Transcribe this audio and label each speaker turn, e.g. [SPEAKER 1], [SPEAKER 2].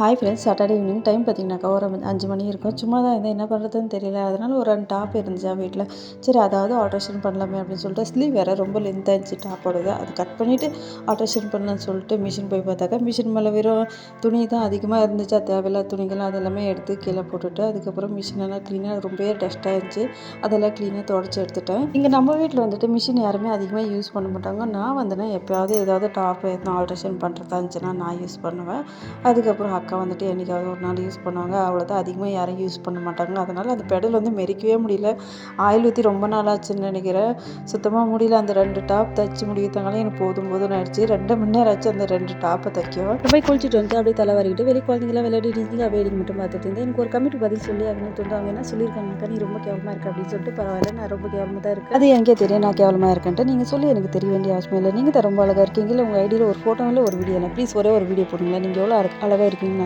[SPEAKER 1] Hi friends, Saturday evening time பார்த்தீங்கன்னாக்கா ஒரு 5 மணி இருக்கும். சும்மா தான் இருந்தேன், என்ன பண்ணுறதுன்னு தெரியல. அதனால ஒரு 2 டாப் இருந்துச்சா வீட்டில். சரி அதாவது ஆல்ட்ரேஷன் பண்ணலாமே அப்படின்னு சொல்லிட்டு, ஸ்லீவ் வேறு ரொம்ப லென்த்தாக இருந்துச்சு டாப்போடது. அது கட் பண்ணிவிட்டு ஆல்ட்ரேஷன் பண்ணலான்னு சொல்லிட்டு மிஷின் போய் பார்த்தாக்கா, மிஷின் மேலே வெறும் துணி தான் அதிகமாக இருந்துச்சா, தேவையில்லாத துணிகள் அதெல்லாமே எடுத்து கீழே போட்டுட்டு, அதுக்கப்புறம் மிஷினெல்லாம் க்ளீனாக ரொம்பவே டஸ்ட்டாக இருந்துச்சு. அதெல்லாம் க்ளீனாக துடைச்சி எடுத்துட்டேன். இங்கே நம்ம வீட்டில் வந்துட்டு மிஷின் யாருமே அதிகமாக யூஸ் பண்ண மாட்டாங்க. நான் வந்துன்னா எப்போயாவது ஏதாவது டாப் எதுனா ஆல்ட்ரேஷன் பண்ணுறதா இருந்துச்சுன்னா நான் யூஸ் பண்ணுவேன். அதுக்கப்புறம் அக்கா வந்துட்டு என்றைக்காவது ஒரு நாள் யூஸ் பண்ணுவாங்க. அவ்வளோதான், அதிகமாக யாரும் யூஸ் பண்ண மாட்டாங்க. அதனால் அந்த பெடல் வந்து மெரிக்கவே முடியல. ஆயில் ஊற்றி ரொம்ப நாள் ஆச்சுன்னு நினைக்கிறேன். சுத்தமாக முடியல. அந்த 2 டாப் தைச்சி முடிக்கிறதுனால எனக்கு போதும் போதும்னு ஆயிடுச்சு. 2 மணி நேரம் ஆச்சு அந்த 2 டாப்பை தைக்கும். போய் குளிச்சுட்டு வந்து அப்படியே தலை வரைக்கிட்டு வெளியே குழந்தைங்களாம் விளையாடிட்டு இருந்தீங்க. வேடிக்கை மட்டும் பார்த்துட்டு இருந்தேன். எனக்கு ஒரு கமிட்டி பதில் சொல்லி அப்படின்னு தோணுது. அவங்க என்ன சொல்லியிருக்காங்கக்கா, நீ ரொம்ப கேவலமாக இருக்க அப்படின்னு சொல்லிட்டு. பரவாயில்ல, நான் ரொம்ப கேவலமாக தான் இருக்கேன். அது எனக்கே தெரியும் நான் கேவலமாக இருக்கேன்ட்டு. நீங்கள் சொல்லி எனக்கு தெரிய வேண்டிய அவசியம் இல்லை. நீங்கள் தான் ரொம்ப அழகாக இருக்கீங்களா. உங்கள் ஐடியில் ஒரு ஃபோட்டோ இல்லை, ஒரு வீடியோ இல்லை. ப்ளீஸ் ஒரே ஒரு வீடியோ போடுங்களேன். நீங்கள் எவ்வளோ அழகாக இருக்கீங்க